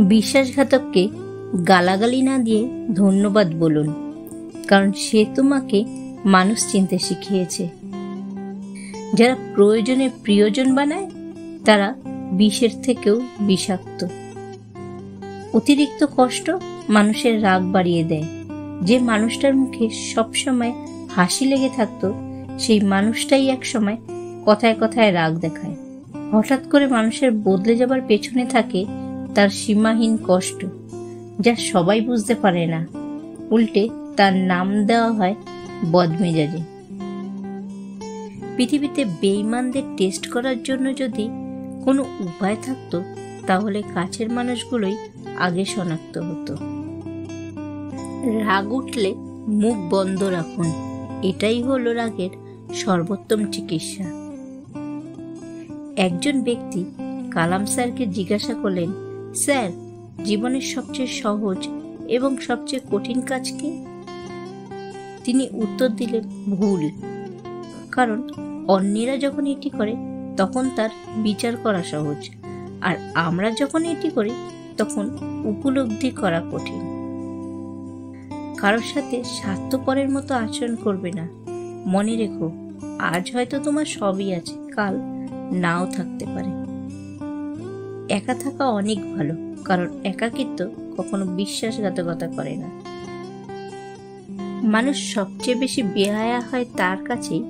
বিশ্বাসঘাতককে গালাগালি না দিয়ে ধন্যবাদ বলুন, কারণ সে তোমাকে মানুষ চিনতে শিখিয়েছে। যারা প্রয়োজনে প্রিয়জন বানায় তারা বিষের থেকেও বিষাক্ত। অতিরিক্ত কষ্ট মানুষের রাগ বাড়িয়ে দেয়। যে মানুষটার মুখে সবসময় হাসি লেগে থাকতো সেই মানুষটাই একসময় কথায় কথায় রাগ দেখায়। হঠাৎ করে মানুষের বদলে যাবার পেছনে থাকে তার সীমাহীন কষ্ট, যা সবাই বুঝতে পারে না। উল্টে তার নাম দেওয়া হয় বদমেজাজি। পৃথিবীতে বেঈমানদের টেস্ট করার জন্য যদি কোনো উপায় থাকতো তাহলে কাছের মানুষগুলোই আগে শনাক্ত হতো। রাগ উঠলে মুখ বন্ধ রাখুন, এটাই হলো রাগের সর্বোত্তম চিকিৎসা। একজন ব্যক্তি কালাম স্যারকে জিজ্ঞাসা করলেন, স্যার, জীবনের সবচেয়ে সহজ এবং সবচেয়ে কঠিন কাজ কি? তিনি উত্তর দিলেন, ভুল। কারণ অন্যেরা যখন এটি করে তখন তার বিচার করা সহজ, আর আমরা যখন এটি করি তখন উপলব্ধি করা কঠিন। কারোর সাথে স্বার্থপরের মতো আচরণ করবে না। মনে রেখো, আজ হয়তো তোমার সবই আছে, কাল নাও থাকতে পারে। একা থাকা অনেক ভালো, কারণ একাকিত্ব কখনো বিশ্বাসঘাতকতা করে না। মানুষ সবচেয়ে বেশি বেহায়া হয় তার কাছেই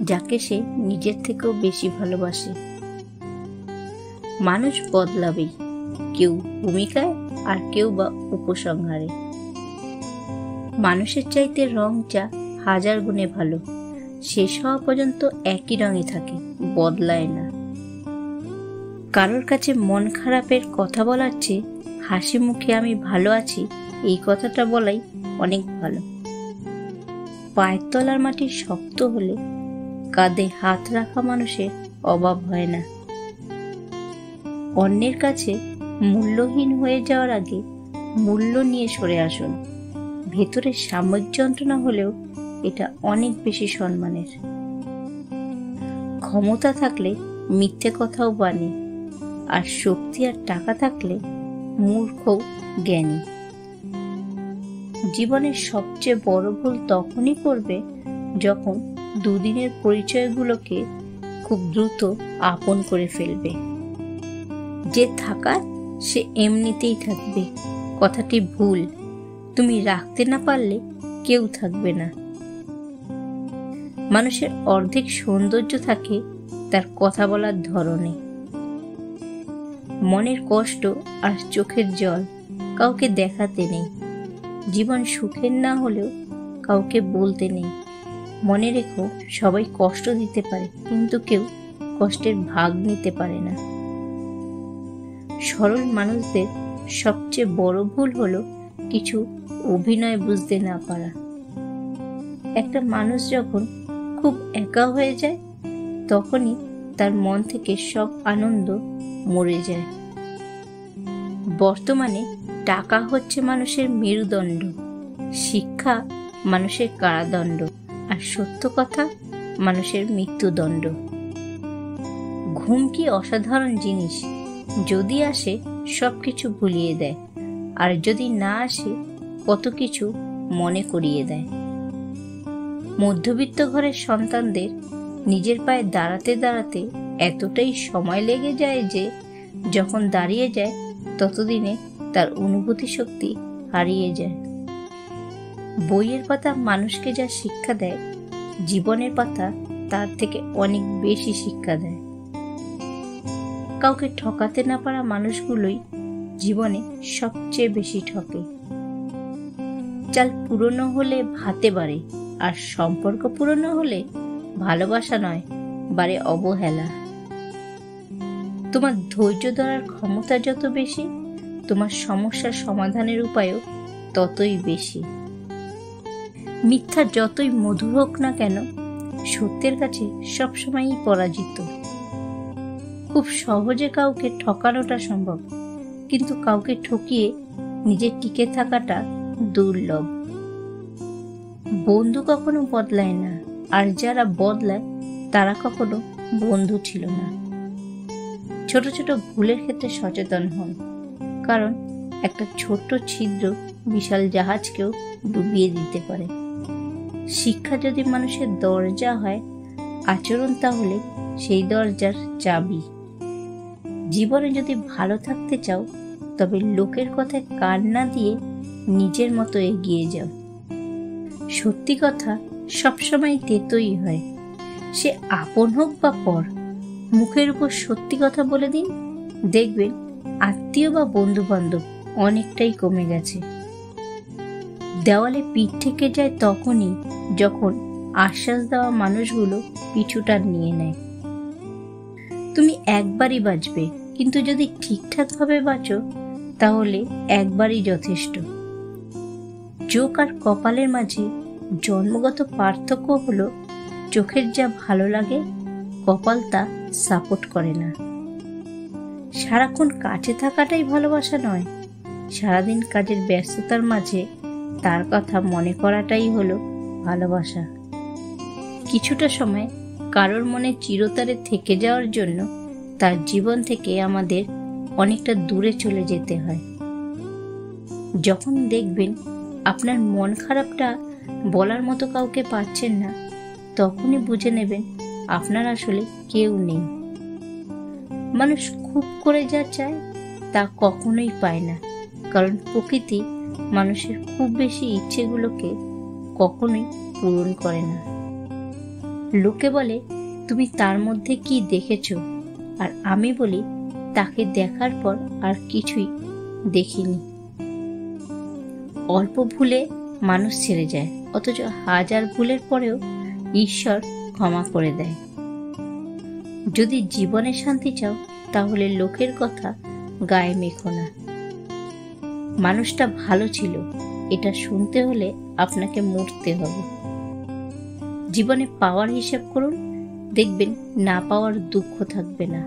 যাকে সে নিজের থেকেও বেশি ভালোবাসে। মানুষ বদলাবেই, কেউ ভূমিকায় আর কেউ বা উপসংহারে। মানুষের চাইতে রং যা হাজার গুণে ভালো, শেষ হওয়া পর্যন্ত একই রঙে থাকে, বদলায় না। কারোর কাছে মন খারাপের কথা বলার চেয়ে হাসি মুখে আমি ভালো আছি এই কথাটা বলাই অনেক ভালো। পায়ের তলার মাটি শক্ত হলে কাঁধে হাত রাখা মানুষের অভাব হয় না। অন্যের কাছে মূল্যহীন হয়ে যাওয়ার আগে মূল্য নিয়ে সরে আসুন। ভেতরে সাময়িক যন্ত্রণা হলেও এটা অনেক বেশি সম্মানের। ক্ষমতা থাকলে মিথ্যে কথাও বানে, আর শক্তি আর টাকা থাকলে মূর্খও জ্ঞানী। জীবনের সবচেয়ে বড় ভুল তখনই করবে যখন দুদিনের পরিচয়গুলোকে খুব দ্রুত আপন করে ফেলবে। যে থাকার সে এমনিতেই থাকবে কথাটি ভুল। তুমি রাখতে না পারলে কেউ থাকবে না। মানুষের অর্ধেক সৌন্দর্য থাকে তার কথা বলার ধরনে। মনের কষ্ট আর চোখের জল কাউকে দেখাতে নেই। জীবন সুখের না হলেও কাউকে বলতে নেই। মনে রেখো, সবাই কষ্ট দিতে পারে, কিন্তু কেউ কষ্টের ভাগ নিতে পারে না। সরল মানুষদের সবচেয়ে বড় ভুল হলো কিছু অভিনয় বুঝতে না পারা। একটা মানুষ যখন খুব একা হয়ে যায় তখনই তার মন থেকে সব আনন্দ মরে যায়। বর্তমানে টাকা হচ্ছে মানুষের মেরুদণ্ড, শিক্ষা মানুষের কারাদণ্ড, আর সত্য কথা মানুষের মৃত্যুদণ্ড। ঘুম কি অসাধারণ জিনিস, যদি আসে সবকিছু ভুলিয়ে দেয়, আর যদি না আসে কত কিছু মনে করিয়ে দেয়। মধ্যবিত্ত ঘরের সন্তানদের নিজের পায়ে দাঁড়াতে দাঁড়াতে এতটাই সময় লেগে যায় যে যখন দাঁড়িয়ে যায় ততদিনে তার অনুভূতি শক্তি হারিয়ে যায়। বইয়ের পাতা মানুষকে যা শিক্ষা দেয়, জীবনের পাতা তার থেকে অনেক বেশি শিক্ষা দেয়। কাউকে ঠকাতে না পারা মানুষগুলোই জীবনে সবচেয়ে বেশি ঠকে। চাল পুরনো হলে ভাতে বাড়ে, আর সম্পর্ক পুরনো হলে ভালোবাসা নয়, বাড়ে অবহেলা। তোমার ধৈর্য ধরার ক্ষমতা যত বেশি, তোমার সমস্যার সমাধানের উপায়ও ততই বেশি। মিথ্যা যতই মধুর হোক না কেন, সত্যের কাছে সবসময়ই পরাজিত। খুব সহজে কাউকে ঠকানোটা সম্ভব, কিন্তু কাউকে ঠকিয়ে নিজে টিকে থাকাটা দুর্লভ। বন্ধু কখনো বদলায় না, আর যারা বদলায় তারা কখনো বন্ধু ছিল না। ছোট ছোট ভুলের ক্ষেত্রে সচেতন হন, কারণ একটা ছোট্ট ছিদ্র বিশাল জাহাজকেও ডুবিয়ে দিতে পারে। শিক্ষা যদি মানুষের দরজা হয়, আচরণ তাহলে সেই দরজার চাবি। জীবনে যদি ভালো থাকতে চাও, তবে লোকের কথায় কান না দিয়ে নিজের মতো এগিয়ে যাও। সত্যি কথা সবসময় তেতোই হয়, সে আপন হোক বা পর। মুখের উপর সত্যি কথা বলে দিন, দেখবেন আত্মীয় বা বন্ধু বান্ধব অনেকটাই কমে গেছে। দেওয়ালে পিঠ থেকে যায় তখনই যখন আশ্বাস দেওয়া মানুষগুলো পিছুটা নিয়ে নেয়। তুমি একবারই বাঁচবে, কিন্তু যদি ঠিকঠাক ভাবে বাঁচো তাহলে একবারই যথেষ্ট। চোখ আর কপালের মাঝে জন্মগত পার্থক্য হলো চোখের যা ভালো লাগে কপাল তা সাপোর্ট করে না। সারাক্ষণ কাছে থাকাটাই ভালোবাসা নয়, সারাদিন কাজের ব্যস্ততার মাঝে তার কথা মনে করাটাই হলো ভালোবাসা। কিছুটা সময় কারোর মনে চিরতরে থেকে যাওয়ার জন্য তার জীবন থেকে আমাদের অনেকটা দূরে চলে যেতে হয়। যখন দেখবেন আপনার মন খারাপটা বলার মতো কাউকে পাচ্ছেন না, তখনই বুঝে নেবেন আপনার আসলে কেউ নেই। মানুষ খুব করে যা চায় তা কখনোই পায় না, কারণ প্রকৃতি মানুষের খুব বেশি ইচ্ছেগুলোকে কখনোই পূরণ করে না। লোকে বলে তুমি তার মধ্যে কি দেখেছো, আর আমি বলি তাকে দেখার পর আর কিছুই দেখিনি। অল্প ভুলে মানুষ ছেড়ে যায়, অথচ হাজার ভুলের পরেও ঈশ্বর ক্ষমা করে দেয়। যদি জীবনে শান্তি চাও, তাহলে লোকের কথা গায়ে মেখো না। মানুষটা ভালো ছিল এটা শুনতে হলে আপনাকে মরতে হবে। জীবনে পাওয়ার হিসাব করুন, দেখবেন না পাওয়ার দুঃখ থাকবে না।